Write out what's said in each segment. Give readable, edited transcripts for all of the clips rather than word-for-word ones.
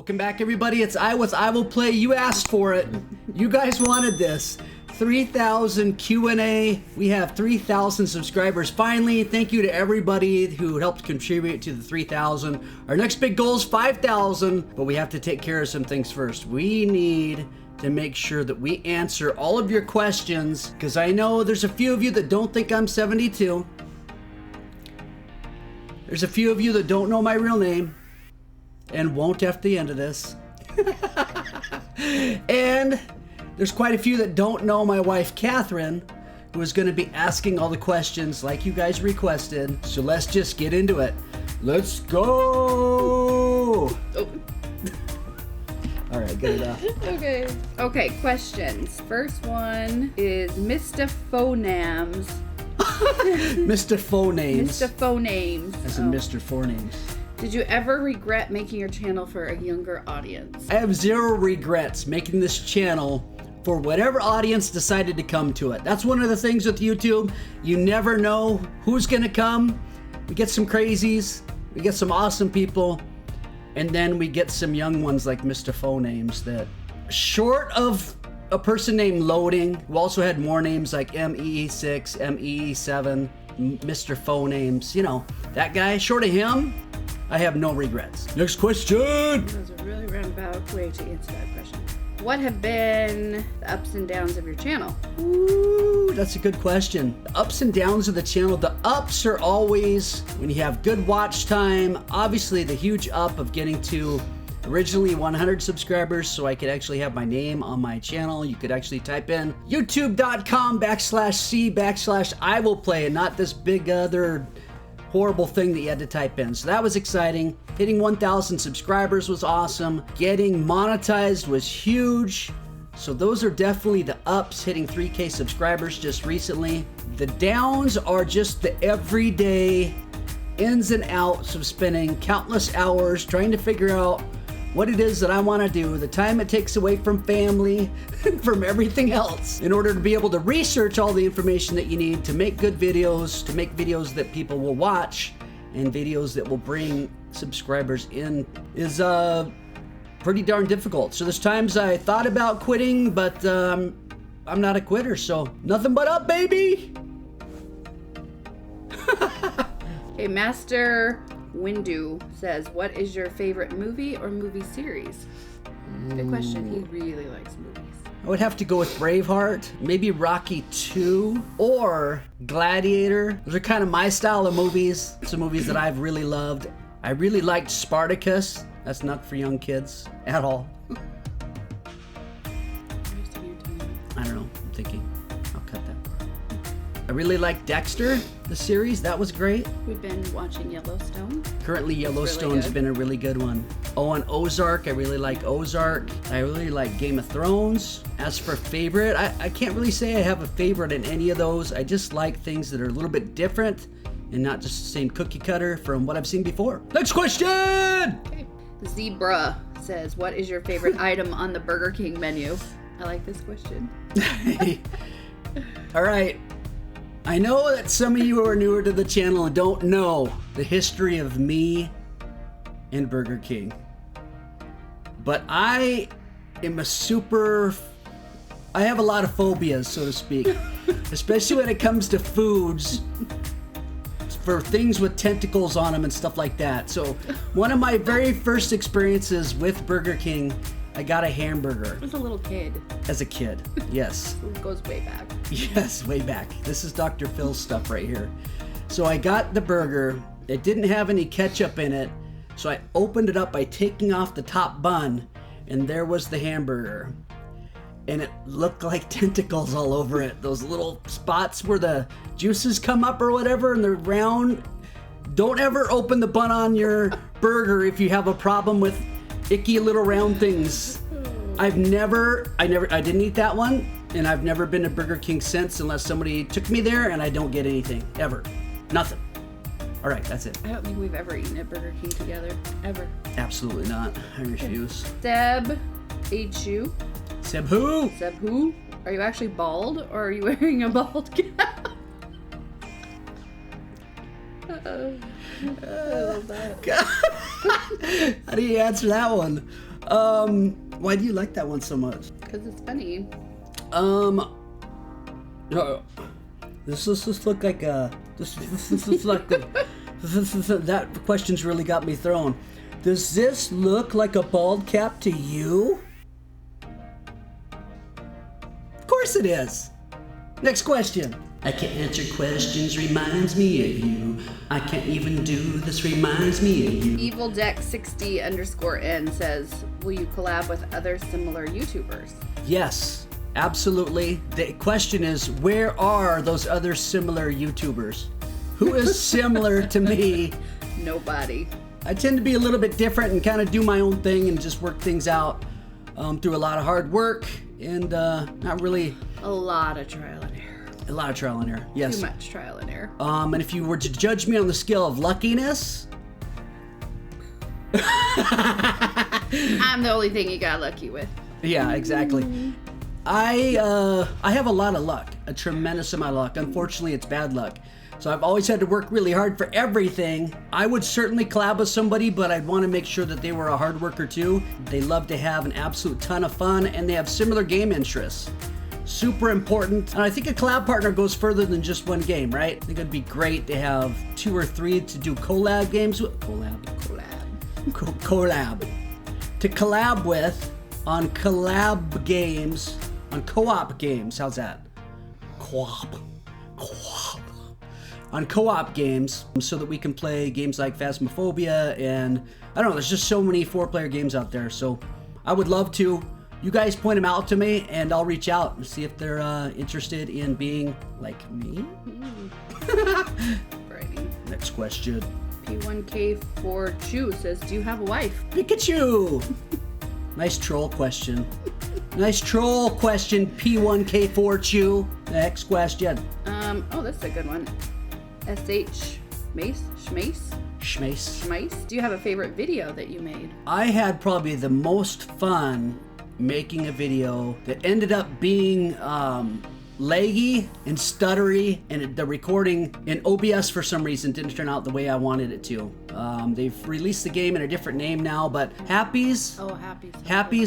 Welcome back, everybody. It's EyeWillPlay. You asked for it. You guys wanted this. 3,000 Q&A. We have 3,000 subscribers. Finally, thank you to everybody who helped contribute to the 3,000. Our next big goal is 5,000, but we have to take care of some things first. We need to make sure that we answer all of your questions, because I know there's a few of you that don't think I'm 72. There's a few of you that don't know my real name and won't after the end of this. And there's quite a few that don't know my wife, Catherine, who is going to be asking all the questions like you guys requested. So let's just get into it. Let's go! Oh. All right, get it out. Okay, questions. First one is Mr. Phonames. Mr. Phonames. Mr. Phonames. As in Mr. Phonames. Did you ever regret making your channel for a younger audience? I have zero regrets making this channel for whatever audience decided to come to it. That's one of the things with YouTube. You never know who's gonna come. We get some crazies, we get some awesome people, and then we get some young ones like Mr. Phonames that, short of a person named Loading, who also had more names like MEE6, MEE7, Mr. Phonames, you know, that guy, short of him, I have no regrets. Next question! That was a really roundabout way to answer that question. What have been the ups and downs of your channel? Ooh, that's a good question. The ups and downs of the channel. The ups are always when you have good watch time. Obviously, the huge up of getting to originally 100 subscribers so I could actually have my name on my channel. You could actually type in youtube.com/c/EyeWillPlay and not this big other horrible thing that you had to type in. So that was exciting. Hitting 1,000 subscribers was awesome. Getting monetized was huge. So those are definitely the ups, hitting 3K subscribers just recently. The downs are just the everyday ins and outs of spending countless hours trying to figure out what it is that I want to do, the time it takes away from family, from everything else, in order to be able to research all the information that you need to make good videos, to make videos that people will watch, and videos that will bring subscribers in, is pretty darn difficult. So there's times I thought about quitting, but I'm not a quitter, so nothing but up, baby! Okay, Master Windu says, what is your favorite movie or movie series? Good question. He really likes movies. I would have to go with Braveheart, maybe Rocky 2, or Gladiator. Those are kind of my style of movies. Some movies that I've really loved. I really liked Spartacus. That's not for young kids at all. I don't know. I'm thinking. I'll cut that part. I really liked Dexter, the series. That was great. We've been watching Yellowstone. Currently, Yellowstone's been a really good one. Oh, and Ozark. I really like Ozark. I really like Game of Thrones. As for favorite, I can't really say I have a favorite in any of those. I just like things that are a little bit different and not just the same cookie cutter from what I've seen before. Next question! Okay. Zebra says, what is your favorite item on the Burger King menu? I like this question. All right. I know that some of you are newer to the channel and don't know the history of me and Burger King. But I am I have a lot of phobias, so to speak. Especially when it comes to foods, for things with tentacles on them and stuff like that. So one of my very first experiences with Burger King, I got a hamburger. As a little kid. As a kid, yes. It goes way back. Yes, way back. This is Dr. Phil's stuff right here. So I got the burger. It didn't have any ketchup in it. So I opened it up by taking off the top bun, and there was the hamburger. And it looked like tentacles all over it. Those little spots where the juices come up or whatever, and they're round. Don't ever open the bun on your burger if you have a problem with icky little round things. I didn't eat that one, and I've never been to Burger King since unless somebody took me there, and I don't get anything, ever. Nothing. All right, that's it. I don't think we've ever eaten at Burger King together, ever. Absolutely not. I refuse. Seb H.U. Seb who? Seb who? Are you actually bald, or are you wearing a bald cap? I love that. How do you answer that one? Why do you like that one so much? Because it's funny. This look like a. This like a. That question's really got me thrown. Does this look like a bald cap to you? Of course it is. Next question. I can't answer questions, reminds me of you. I can't even do this, reminds me of you. EvilDeck60_N says, will you collab with other similar YouTubers? Yes, absolutely. The question is, where are those other similar YouTubers? Who is similar to me? Nobody. I tend to be a little bit different and kind of do my own thing and just work things out through a lot of hard work and not really... A lot of trial and error. A lot of trial and error, yes. Too much trial and error. And if you were to judge me on the scale of luckiness... I'm the only thing you got lucky with. Yeah, exactly. I have a lot of luck, a tremendous amount of luck. Unfortunately, it's bad luck. So I've always had to work really hard for everything. I would certainly collab with somebody, but I'd want to make sure that they were a hard worker too. They love to have an absolute ton of fun, and they have similar game interests. Super important. And I think a collab partner goes further than just one game, right? I think it'd be great to have 2 or 3 to do collab games with. Collab. To collab with on collab games, on co-op games. How's that? Co-op. On co-op games, so that we can play games like Phasmophobia and I don't know, there's just so many 4-player games out there. So I would love to. You guys point them out to me and I'll reach out and see if they're interested in being like me. Righty. Next question. P1K4Chu says, do you have a wife? Pikachu! Nice troll question. Nice troll question, P1K4Chu. Next question. Oh, that's a good one. SH Schmace? Schmace. Do you have a favorite video that you made? I had probably the most fun making a video that ended up being laggy and stuttery, and the recording in OBS for some reason didn't turn out the way I wanted it to. They've released the game in a different name now, but Happy's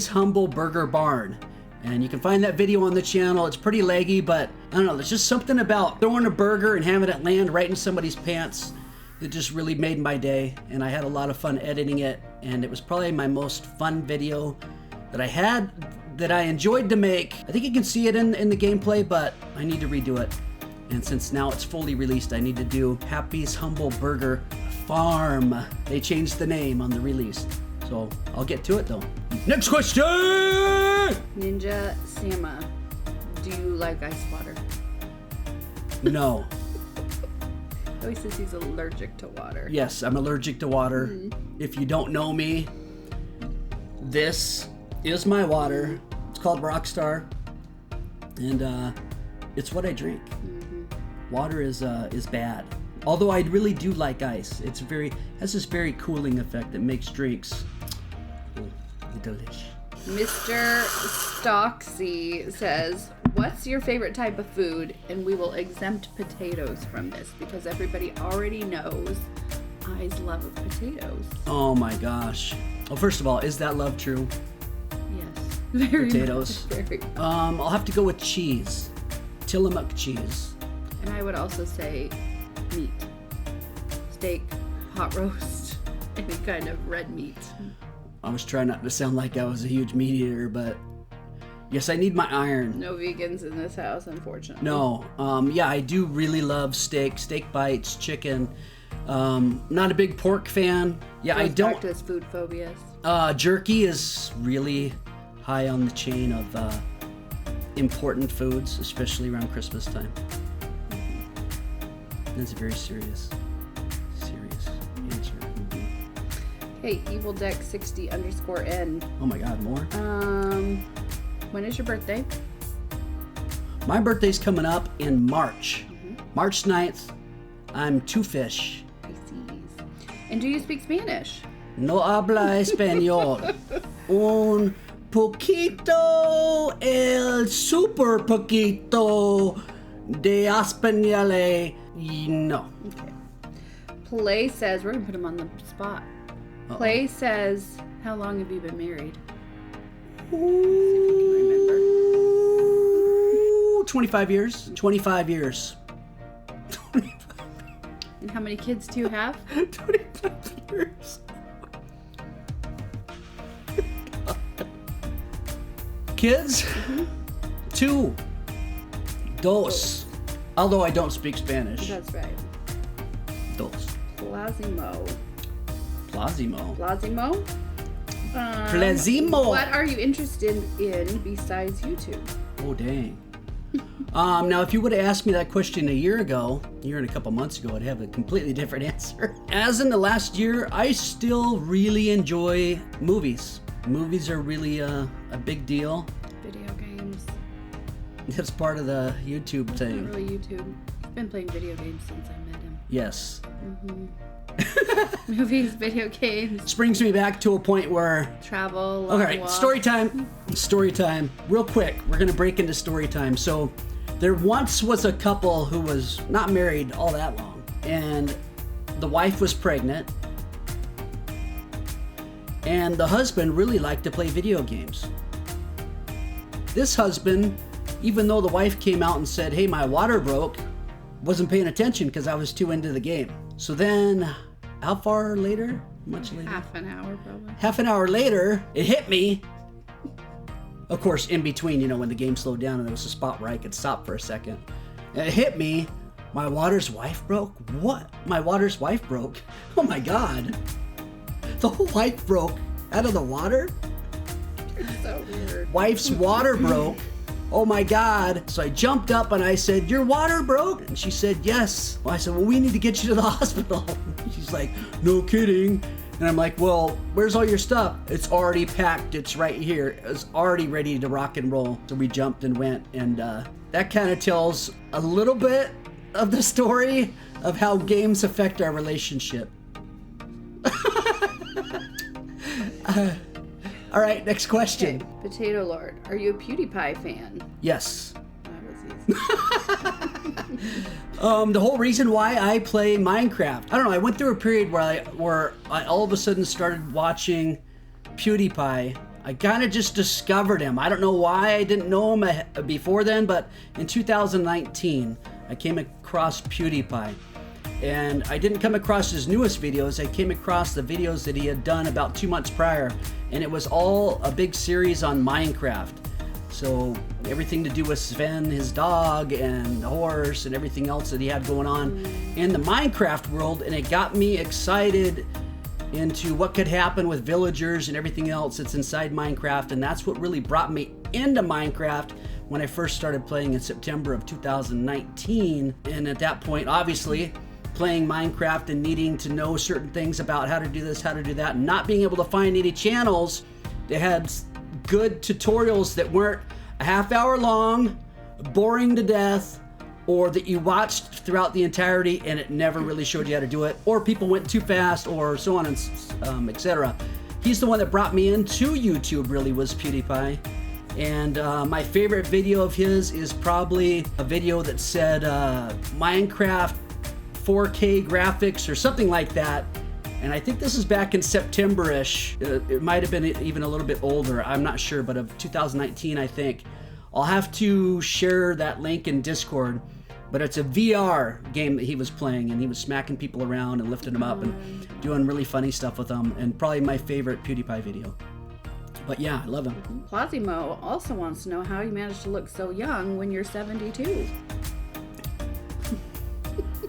Humble Burger Barn. And you can find that video on the channel. It's pretty laggy, but I don't know, there's just something about throwing a burger and having it land right in somebody's pants that just really made my day. And I had a lot of fun editing it, and it was probably my most fun video that I had, that I enjoyed to make. I think you can see it in the gameplay, but I need to redo it. And since now it's fully released, I need to do Happy's Humble Burger Farm. They changed the name on the release. So I'll get to it though. Next question! Ninja Sama, do you like ice water? No. Oh, he says he's allergic to water. Yes, I'm allergic to water. If you don't know me, this is my water. It's called Rockstar, and it's what I drink. Water is bad. Although I really do like ice. It's has this very cooling effect that makes drinks delish. Mr. Stocksy says, what's your favorite type of food? And we will exempt potatoes from this because everybody already knows I's love of potatoes. Oh my gosh. Well, first of all, is that love true? Yes. Very potatoes. Much, very. I'll have to go with cheese. Tillamook cheese. And I would also say meat. Steak, hot roast, any kind of red meat. I was trying not to sound like I was a huge meat eater, but yes, I need my iron. No vegans in this house, unfortunately. No. Yeah, I do really love steak bites, chicken. Not a big pork fan. Yeah, I don't. Back to his food phobias. Jerky is really high on the chain of important foods, especially around Christmas time. That's a very serious answer. Hey, EvilDeck60_N. Oh my God, more? When is your birthday? My birthday's coming up in March. March 9th. I'm 2 fish. Pisces. And do you speak Spanish? No habla español. Un poquito, el super poquito de español. No. Okay. Play says, we're going to put him on the spot. Play says, how long have you been married? See if you can remember. Ooh, 25 years. 25 years. And how many kids do you have? 25 years. Kids? 2. Dos. Although I don't speak Spanish. That's right. Dos. Plasimo. Plasimo. Plasimo? Plasimo. What are you interested in besides YouTube? Oh, dang. Now, if you would have asked me that question a year and a couple months ago, I'd have a completely different answer. As in the last year, I still really enjoy movies. Movies are really a big deal. Video games. It's part of the YouTube It's thing. not really YouTube. He's been playing video games since I met him. Yes. Movies, video games, This brings me back to a point where... travel, long Okay, walks. story time. Story time. Real quick, we're going to break into story time. So, there once was a couple who was not married all that long, and the wife was pregnant, and the husband really liked to play video games. This husband, even though the wife came out and said, hey, my water broke, wasn't paying attention because I was too into the game. So then, how far later? Much later? Half an hour, probably. Half an hour later, it hit me. Of course, in between, when the game slowed down and there was a spot where I could stop for a second. And it hit me. My water's wife broke? What? My water's wife broke? Oh my God. The whole wife broke out of the water? It's so weird. Wife's water broke. Oh my God. So I jumped up and I said, your water broke? And she said, yes. Well, I said, well, we need to get you to the hospital. She's like, no kidding. And I'm like, well, where's all your stuff? It's already packed. It's right here. It's already ready to rock and roll. So we jumped and went. And that kind of tells a little bit of the story of how games affect our relationship. All right, next question. Okay, Potato Lord, are you a PewDiePie fan? Yes. That was easy. The whole reason why I play Minecraft, I don't know, I went through a period where I all of a sudden started watching PewDiePie. I kind of just discovered him. I don't know why I didn't know him before then, but in 2019, I came across PewDiePie. And I didn't come across his newest videos. I came across the videos that he had done about 2 months prior. And it was all a big series on Minecraft. So everything to do with Sven, his dog, and the horse, and everything else that he had going on in the Minecraft world. And it got me excited into what could happen with villagers and everything else that's inside Minecraft. And that's what really brought me into Minecraft when I first started playing in September of 2019. And at that point, obviously, playing Minecraft and needing to know certain things about how to do this, how to do that, and not being able to find any channels that had good tutorials that weren't a half hour long, boring to death, or that you watched throughout the entirety and it never really showed you how to do it, or people went too fast, or so on and etc. He's the one that brought me into YouTube, really, was PewDiePie. And my favorite video of his is probably a video that said Minecraft 4K graphics or something like that. And I think this is back in September-ish. It might have been even a little bit older. I'm not sure, but of 2019, I think. I'll have to share that link in Discord. But it's a VR game that he was playing, and he was smacking people around and lifting them up and doing really funny stuff with them. And probably my favorite PewDiePie video. But yeah, I love him. Plasimo also wants to know how you managed to look so young when you're 72.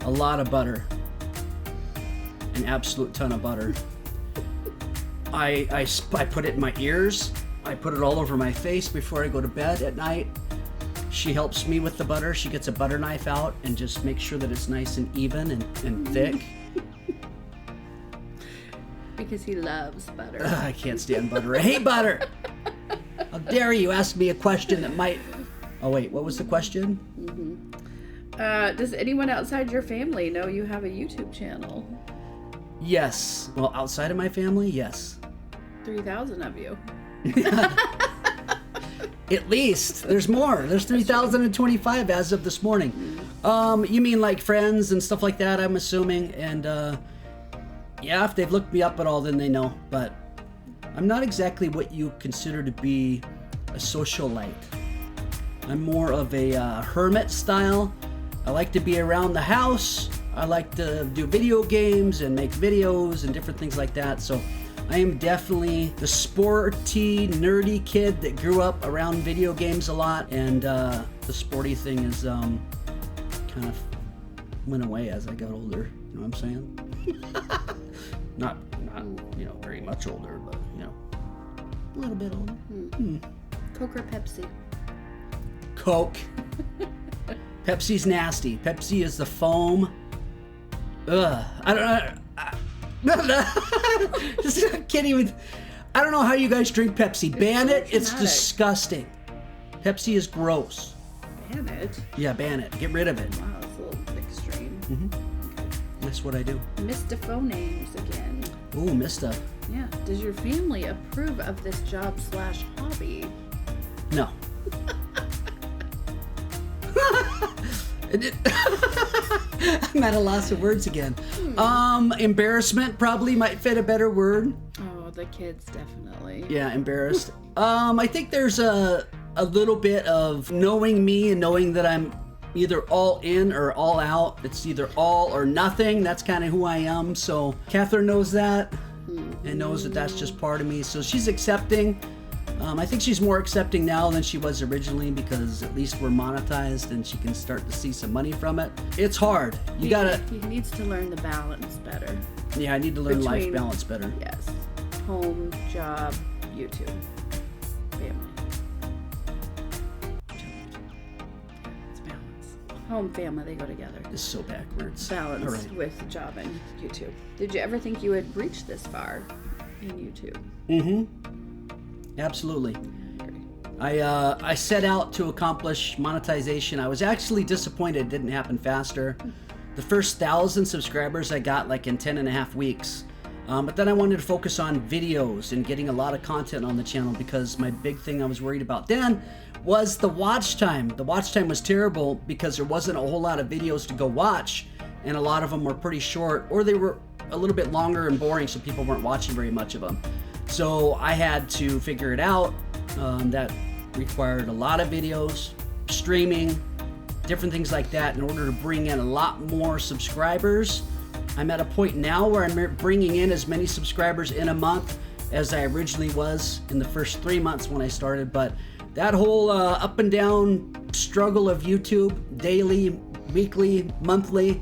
A lot of butter. An absolute ton of butter. I put it in my ears. I put it all over my face before I go to bed at night. She helps me with the butter. She gets a butter knife out and just makes sure that it's nice and even and thick. Because he loves butter. I can't stand butter. I hate butter. How dare you ask me a question that might... Oh wait, what was the question? Does anyone outside your family know you have a YouTube channel? Yes. Well, outside of my family, yes. 3,000 of you. At least. There's more. There's 3,025 as of this morning. You mean like friends and stuff like that, I'm assuming. And yeah, if they've looked me up at all, then they know. But I'm not exactly what you consider to be a socialite. I'm more of a hermit style. I like to be around the house. I like to do video games and make videos and different things like that. So I am definitely the sporty, nerdy kid that grew up around video games a lot. And the sporty thing is kind of went away as I got older. You know what I'm saying? Not very much older, but a little bit older. Coke or Pepsi? Coke. Pepsi's nasty. Pepsi is the foam. Ugh. I don't know. I can't even. I don't know how you guys drink Pepsi. Ban it. It's disgusting. Pepsi is gross. Ban it? Yeah, ban it. Get rid of it. Wow, that's a little extreme. Okay. That's what I do. Mr. Phone names again. Ooh, Mr. Yeah. Does your family approve of this job/hobby? No. I'm at a loss of words again. Embarrassment probably might fit a better word. Oh, the kids definitely. Yeah, embarrassed. I think there's a little bit of knowing me and knowing that I'm either all in or all out. It's either all or nothing. That's kind of who I am. So Catherine knows that and knows that that's just part of me. So she's accepting. I think she's more accepting now than she was originally because at least we're monetized and she can start to see some money from it. It's hard. He needs to learn the balance better. Yeah, I need to learn life balance better. Yes. Home, job, YouTube, family. It's balance. Home, family, they go together. It's so backwards. Balance with job and YouTube. Did you ever think you would reach this far in YouTube? Absolutely. I set out to accomplish monetization. I was actually disappointed it didn't happen faster. The first 1,000 subscribers I got like in 10 and a half weeks. But then I wanted to focus on videos and getting a lot of content on the channel because my big thing I was worried about then was the watch time. The watch time was terrible because there wasn't a whole lot of videos to go watch, and a lot of them were pretty short, or they were a little bit longer and boring, so people weren't watching very much of them. So I had to figure it out. That required a lot of videos, streaming, different things like that in order to bring in a lot more subscribers. I'm at a point now where I'm bringing in as many subscribers in a month as I originally was in the first 3 months when I started. But that whole up and down struggle of YouTube, daily, weekly, monthly,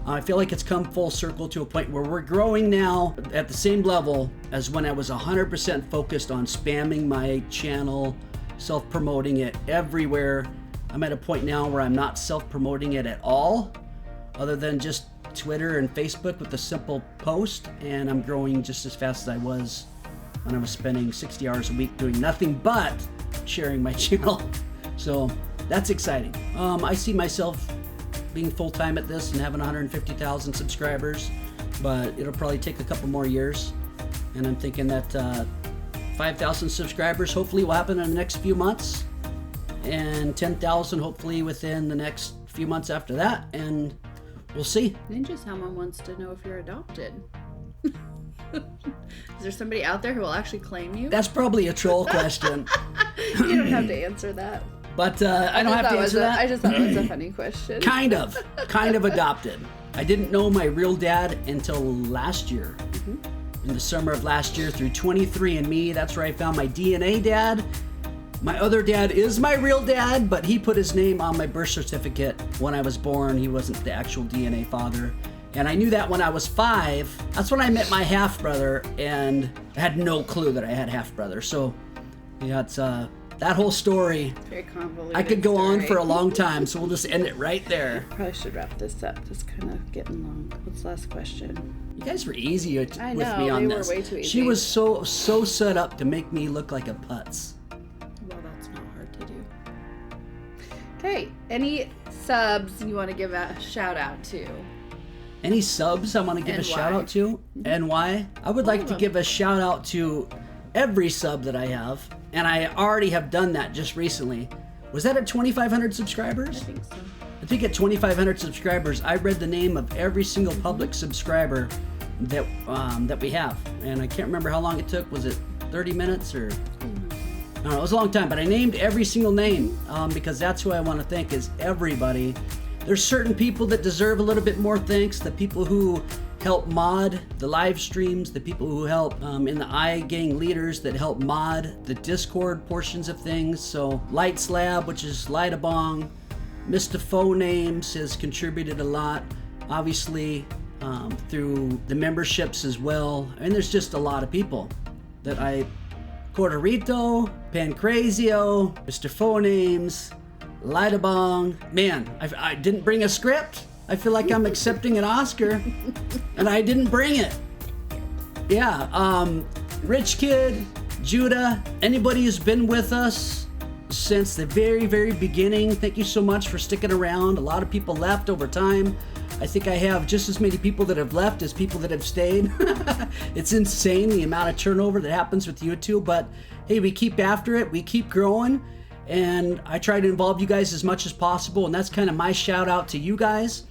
I feel like it's come full circle to a point where we're growing now at the same level as when I was 100% focused on spamming my channel, self-promoting it everywhere. I'm at a point now where I'm not self-promoting it at all, other than just Twitter and Facebook with a simple post, and I'm growing just as fast as I was when I was spending 60 hours a week doing nothing but sharing my channel. So that's exciting. I see myself being full-time at this and having 150,000 subscribers, but it'll probably take a couple more years. And I'm thinking that 5,000 subscribers hopefully will happen in the next few months, and 10,000 hopefully within the next few months after that, and we'll see. Ninja Salmon wants to know if you're adopted. Is there somebody out there who will actually claim you? That's probably a troll question. You don't have to answer that. But I don't have to answer that. I just thought it was a funny question. Kind of adopted. I didn't know my real dad until last year. In the summer of last year through 23andMe, that's where I found my DNA dad. My other dad is my real dad, but he put his name on my birth certificate when I was born. He wasn't the actual DNA father. And I knew that when I was 5. That's when I met my half-brother, and I had no clue that I had half-brother. So, yeah, it's that whole story. Very convoluted. I could go on for a long time, so we'll just end it right there. Probably should wrap this up. It's kind of getting long. What's the last question? You guys were easy with me on this. I know, they were way too easy. She was so set up to make me look like a putz. Well, that's not hard to do. Okay, any subs you want to give a shout out to? Any subs I want to give a shout out to? And why? I would like to give a shout out to every sub that I have, and I already have done that just recently. Was that at 2,500 subscribers? I think so. I think at 2,500 subscribers, I read the name of every single public subscriber that we have, and I can't remember how long it took. Was it 30 minutes or... I don't know, it was a long time, but I named every single name because that's who I want to thank is everybody. There's certain people that deserve a little bit more thanks, the people who help mod the live streams, the people who help in the iGang leaders that help mod the Discord portions of things. So Lights Lab, which is Lightabong, Mr. Phone Names has contributed a lot, obviously through the memberships as well. And there's just a lot of people that Corderito, Pancrazio, Mr. Phone Names, Lightabong. Man, I didn't bring a script. I feel like I'm accepting an Oscar, and I didn't bring it. Yeah, Rich Kid, Judah, anybody who's been with us since the very, very beginning, thank you so much for sticking around. A lot of people left over time. I think I have just as many people that have left as people that have stayed. It's insane the amount of turnover that happens with YouTube, but hey, we keep after it, we keep growing, and I try to involve you guys as much as possible, and that's kind of my shout out to you guys,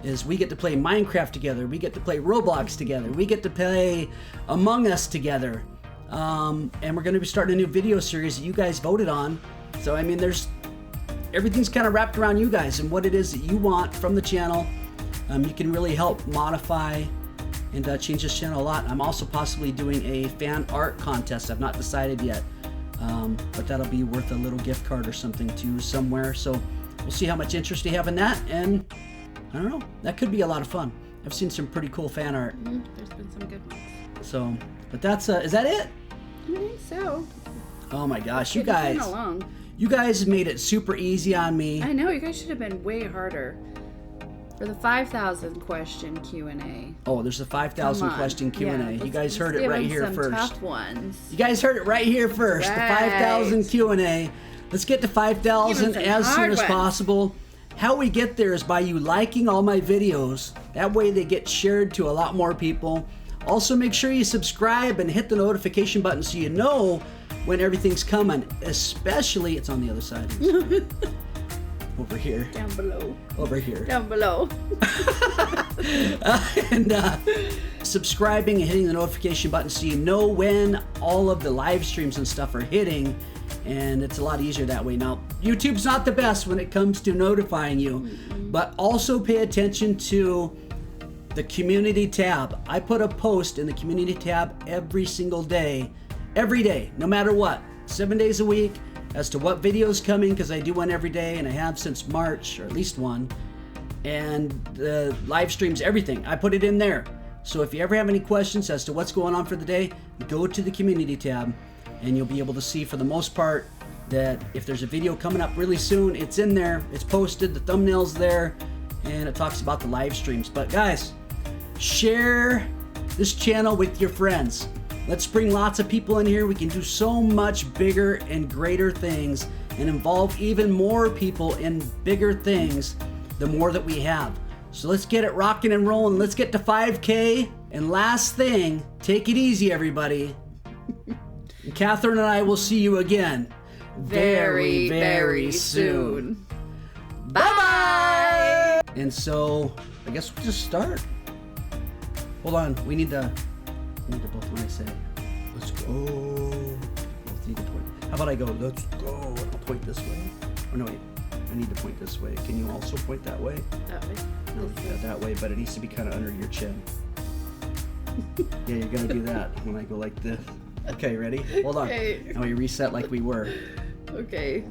is we get to play Minecraft together, we get to play Roblox together, we get to play Among Us together, and we're going to be starting a new video series that you guys voted on. So I mean, everything's kind of wrapped around you guys and what it is that you want from the channel. You can really help modify and change this channel a lot. I'm also possibly doing a fan art contest. I've not decided yet, but that'll be worth a little gift card or something to somewhere. So we'll see how much interest you have in that, and I don't know, that could be a lot of fun. I've seen some pretty cool fan art. There's been some good ones. So, but that's is that it? I think so. Oh my gosh, you It's been guys! long. You guys made it super easy on me. I know, you guys should have been way harder. For the 5,000 question Q&A. Oh, there's a 5,000 question Q&A. Yeah, you guys heard it right here first. Tough ones. You guys heard it right here first. Right. The 5,000 Q&A. Let's get to 5,000 as soon as possible. How we get there is by you liking all my videos. That way they get shared to a lot more people. Also, make sure you subscribe and hit the notification button so you know when everything's coming. Especially, it's on the other side. Over here. Down below. Over here. Down below. And subscribing and hitting the notification button so you know when all of the live streams and stuff are hitting, and it's a lot easier that way. Now, YouTube's not the best when it comes to notifying you, but also pay attention to the community tab. I put a post in the community tab every single day, no matter what, 7 days a week, as to what video's coming, because I do one every day, and I have since March, or at least one, and the live streams, everything. I put it in there. So if you ever have any questions as to what's going on for the day, go to the community tab, and you'll be able to see, for the most part, that if there's a video coming up really soon, it's in there, it's posted, the thumbnail's there, and it talks about the live streams. But guys, share this channel with your friends. Let's bring lots of people in here. We can do so much bigger and greater things and involve even more people in bigger things the more that we have. So let's get it rocking and rolling. Let's get to 5K. And last thing, take it easy, everybody. And Catherine and I will see you again very, very soon. Bye-bye! And so, I guess we'll just start. Hold on, we need to both want to say, let's go. Both need to point. How about I go, let's go, and I'll point this way. Oh no, wait, I need to point this way. Can you also point that way? That way. No, yeah, that way, but it needs to be kind of under your chin. Yeah, you're gonna do that when I go like this. Okay, ready? Hold on. Okay. Now we reset like we were. Okay.